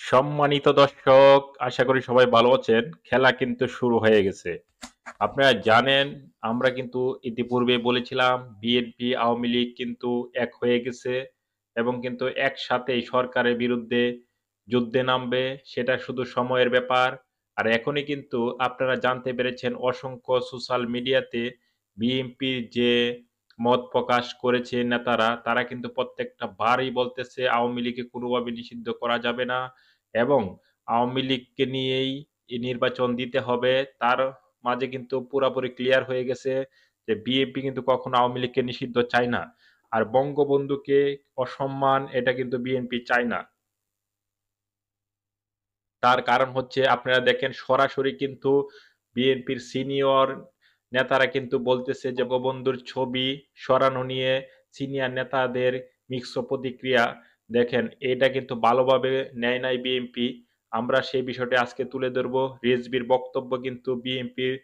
সম্মানিত দর্শক, আশা করি সবাই ভালো আছেন। খেলা কিন্তু শুরু হয়ে গেছে। আপনারা জানেন আমরা কিন্তু ইতিপূর্বে বলেছিলাম বিএনপি, আওয়ামী লীগ কিন্তু এক হয়ে গেছে এবং কিন্তু একসাথেই সরকারের বিরুদ্ধে যুদ্ধে নামবে। সেটা শুধু সময়ের ব্যাপার। আর এখনই কিন্তু আপনারা জানতে পেরেছেন অসংখ্য সোশ্যাল মিডিয়াতে বিএনপির যে মত প্রকাশ করেছে নেতারা, তারা কিন্তু প্রত্যেকটা বারই বলতেছে আওয়ামী লীগকে কোনোভাবে নিষিদ্ধ করা যাবে না এবং আওয়ামী লীগকে নিয়েই নির্বাচন দিতে হবে। তার মাঝে কিন্তু পুরাপুরি ক্লিয়ার হয়ে গেছে যে বিএনপি কিন্তু কখনো আওয়ামী লীগকে নিষিদ্ধ চায় না। আর বঙ্গবন্ধুকে অসম্মান এটা কিন্তু বিএনপি চায় না। তার কারণ হচ্ছে আপনারা দেখেন সরাসরি কিন্তু বিএনপির সিনিয়র নেতারা কিন্তু বলতেছে যে বঙ্গবন্ধুর ছবি সরানো নিয়ে সিনিয়র নেতাদের মিশ্র প্রতিক্রিয়া। দেখেন এটা কিন্তু ভালোভাবে নেয় নাই বিএনপি। আমরা সেই বিষয়টা আজকে তুলে ধরবো। রিজভীর বক্তব্য কিন্তু বিএনপির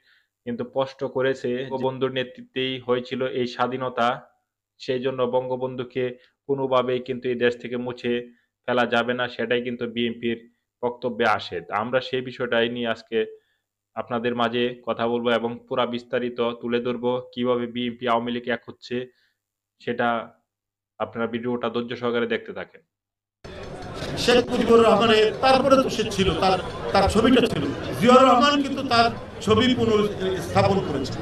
কিন্তু স্পষ্ট করেছে বঙ্গবন্ধুর নেতৃত্বেই হয়েছিল এই স্বাধীনতা। সেই জন্য বঙ্গবন্ধুকে কোনোভাবেই কিন্তু এই দেশ থেকে মুছে ফেলা যাবে না, সেটাই কিন্তু বিএনপির বক্তব্যে আসে। তা আমরা সেই বিষয়টাই নিয়ে আজকে আপনাদের মাঝে কথা বলবো এবং পুরা বিস্তারিত তুলে ধরবো কিভাবে বিএনপি আওয়ামী লীগ এক হচ্ছে সেটা। আপনারা ভিডিওটা ধৈর্য সহকারে দেখতে থাকেন। শেখ মুজিবুর রহমানের তারপরে তো সে ছিল, তার তার ছবিটা ছিল। জিয়াউর রহমান কিন্তু তার ছবি পুনঃস্থাপন করেছে।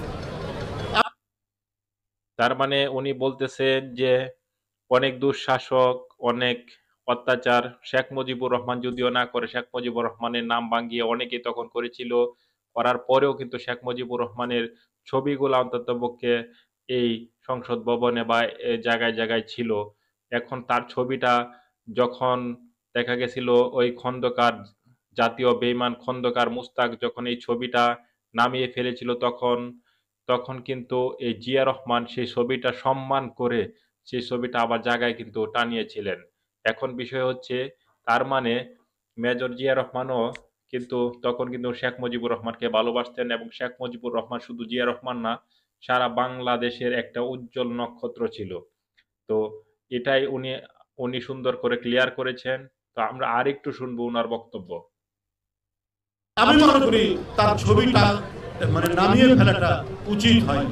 তার মানে উনি বলতেছেন যে অনেক দুঃশাসক, অনেক অত্যাচার শেখ মুজিবুর রহমান যদিও না করে, শেখ মুজিবুর রহমানের নাম ভাঙিয়ে অনেকেই তখন করেছিল। করার পরেও কিন্তু শেখ মুজিবুর রহমানের ছবিগুলো অন্ততপক্ষে এই সংসদ ভবনে বা জায়গায় জায়গায় ছিল। এখন তার ছবিটা যখন দেখা গেছিল ওই খন্দকার, জাতীয় বেঈমান খন্দকার মুস্তাক যখন এই ছবিটা নামিয়ে ফেলেছিল, তখন তখন কিন্তু এই জিয়া রহমান সেই ছবিটা সম্মান করে সেই ছবিটা আবার জায়গায় কিন্তু টানিয়েছিলেন। এখন বিষয় হচ্ছে তার মানে মেজর জিয়া রহমানও কিন্তু তখন কিন্তু শেখ মুজিবুর রহমানকে ভালোবাসতেন এবং শেখ মুজিবুর রহমান শুধু জিয়া রহমান না, সারা বাংলাদেশের একটা উজ্জ্বল নক্ষত্র ছিল। তো এটাই উনি উনি সুন্দর করে ক্লিয়ার করেছেন। তো আমরা আরেকটু শুনবো উনার বক্তব্য। আমি মনে করি তার ছবিটা নামিয়ে ফেলাটা উচিত হয়।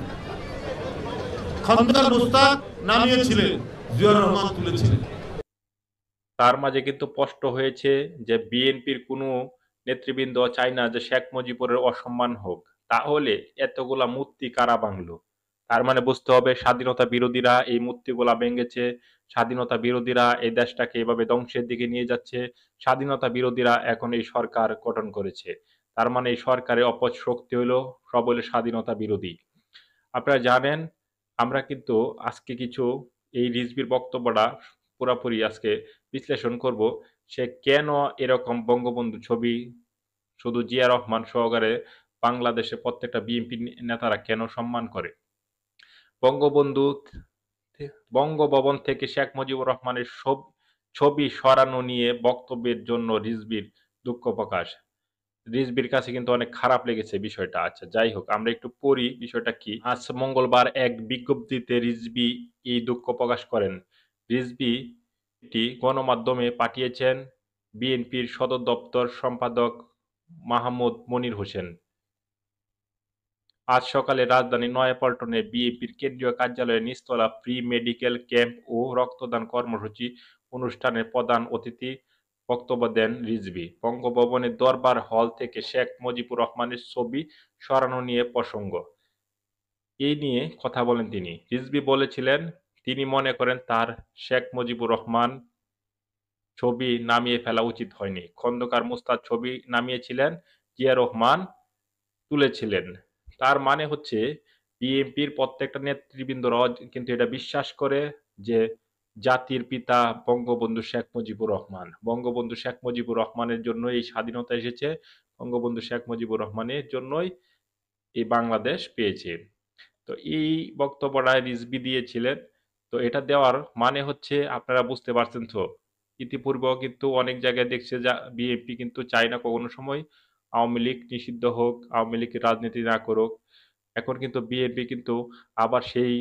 খন্দকার মুস্তাক নামিয়েছিলেন, জিয়াউর রহমান তুলেছিলেন। তার মাঝে কিন্তু স্পষ্ট হয়েছে যে বিএনপির কোনো নেতৃবৃন্দ চায় না যে শেখ মুজিবুরের অসম্মান হোক। তাহলে এতগুলা মূর্তি কারা ভাঙলো? তার মানে বুঝতে হবে স্বাধীনতা বিরোধীরা এই মূর্তিগুলা ভেঙেছে। স্বাধীনতা বিরোধীরা এই দেশটাকে এভাবে ধ্বংসের দিকে নিয়ে যাচ্ছে। স্বাধীনতা বিরোধীরা এখন এই সরকার গঠন করেছে। তার মানে এই সরকারের অপশক্তি হইল সব হইল স্বাধীনতা বিরোধী। আপনারা জানেন আমরা কিন্তু আজকে কিছু এই রিজভির বক্তব্যটা পুরাপুরি আজকে বিশ্লেষণ করব। সে কেন এরকম বঙ্গবন্ধু ছবি শুধু জিয়া রহমান সহকারে বাংলাদেশে প্রত্যেকটা বিএনপি নেতারা কেন সম্মান করে। বঙ্গবন্ধু বঙ্গভবন থেকে শেখ মুজিবুর রহমানের ছবি সরানো নিয়ে বক্তব্যের জন্য রিজভির দুঃখ প্রকাশ। রিজভির কাছে কিন্তু অনেক খারাপ লেগেছে বিষয়টা। আচ্ছা যাই হোক, আমরা একটু পড়ি বিষয়টা কি। আজ মঙ্গলবার এক বিজ্ঞপ্তিতে রিজভী এই দুঃখ প্রকাশ করেন। রিজভী এটি গণমাধ্যমে পাঠিয়েছেন বিএনপির সদর দপ্তর সম্পাদক মাহমুদ মনির হোসেন। আজ সকালে রাজধানীর নয়াপল্টনে বিএনপির কেন্দ্রীয় কার্যালয়ে নিচতলা ফ্রি মেডিকেল ক্যাম্প ও রক্তদান কর্মসূচি অনুষ্ঠানের প্রধান অতিথি বক্তব্য দেন রিজভী। বঙ্গভবনের দরবার হল থেকে শেখ মুজিবুর রহমানের ছবি সরানো নিয়ে প্রসঙ্গ। এই নিয়ে কথা বলেন তিনি। রিজভী বলেছিলেন তিনি মনে করেন তার শেখ মুজিবুর রহমান ছবি নামিয়ে ফেলা উচিত হয়নি। খন্দকার মুস্তাক ছবি নামিয়েছিলেন, জিয়া রহমান তুলেছিলেন। তার মানে হচ্ছে বিএনপির প্রত্যেকটা নেতৃবৃন্দরাও কিন্তু এটা বিশ্বাস করে যে জাতির পিতা বঙ্গবন্ধু শেখ মুজিবুর রহমান। বঙ্গবন্ধু শেখ মুজিবুর রহমানের জন্য এই স্বাধীনতা এসেছে। বঙ্গবন্ধু শেখ মুজিবুর রহমানের জন্যই এই বাংলাদেশ পেয়েছে। তো এই বক্তব্যটা রিজভী দিয়েছিলেন। তো এটা দেওয়ার মানে হচ্ছে আপনারা বুঝতে পারছেন তো। ইতিপূর্বেও কিন্তু অনেক জায়গায় দেখছে যে বিএনপি কিন্তু চায় না কোনো সময় আওয়ামী লীগ নিষিদ্ধ হোক, আওয়ামী লীগ রাজনীতি না করুক। এখন কিন্তু বিএনপি কিন্তু আবার সেই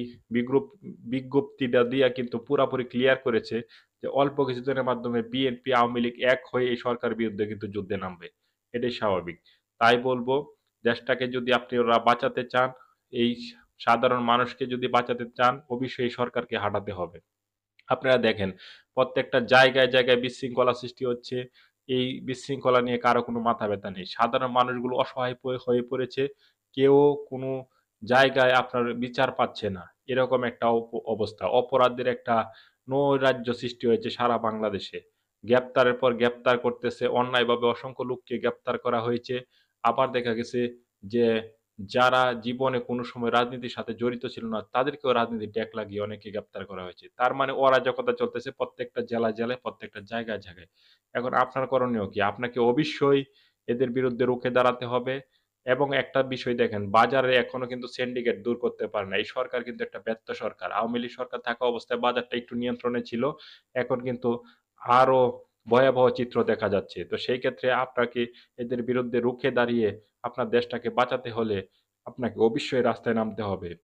বিজ্ঞপ্তিটা দিয়া কিন্তু পুরাপুরি ক্লিয়ার করেছে যে অল্প কিছুদিনের মাধ্যমে বিএনপি, আওয়ামী লীগ এক হয়ে এই সরকারের বিরুদ্ধে কিন্তু যুদ্ধে নামবে। এটাই স্বাভাবিক। তাই বলবো দেশটাকে যদি আপনারা বাঁচাতে চান, এই সাধারণ মানুষকে যদি বাঁচাতে চান, অবশ্যই এই সরকারকে হাঁটাতে হবে। আপনারা দেখেন প্রত্যেকটা জায়গায়, জায়গায় বিশৃঙ্খলা সৃষ্টি হচ্ছে। এই বিশৃঙ্খলা নিয়ে কারো কোনো মাথা ব্যথা নেই। সাধারণ মানুষগুলো অসহায় হয়ে পড়েছে। কেউ কোনো জায়গায় আপনার বিচার পাচ্ছে না। এরকম একটা অবস্থা। অপরাধের একটা নৈরাজ্য সৃষ্টি হয়েছে সারা বাংলাদেশে। গ্রেপ্তারের পর গ্রেপ্তার করতেছে। অন্যায়ভাবে অসংখ্য লোককে গ্রেপ্তার করা হয়েছে। আবার দেখা গেছে যে যারা জীবনে কোনো সময় রাজনীতির সাথে জড়িত ছিল না, তাদেরকেও রাজনীতির ট্যাগ লাগিয়ে অনেককে গ্রেপ্তার করা হয়েছে। তার মানে অরাজকতা চলতেছে প্রত্যেকটা জেলায়, জেলায়, প্রত্যেকটা জায়গায়, জায়গায়। এখন আপনার করণীয় কি? আপনাকে অবশ্যই এদের বিরুদ্ধে রুখে দাঁড়াতে হবে এবং একটা বিষয় দেখেন, বাজারে এখনো কিন্তু সিন্ডিকেট দূর করতে পারে না। এই সরকার কিন্তু একটা ব্যর্থ সরকার। আওয়ামী লীগ সরকার থাকা অবস্থায় বাজারটা একটু নিয়ন্ত্রণে ছিল। এখন কিন্তু আরো ভয়াবহ চিত্র দেখা যাচ্ছে। তো সেই ক্ষেত্রে আপনাকে এদের বিরুদ্ধে রুখে দাঁড়িয়ে আপনার দেশটাকে বাঁচাতে হলে আপনাকে অবশ্যই রাস্তায় নামতে হবে।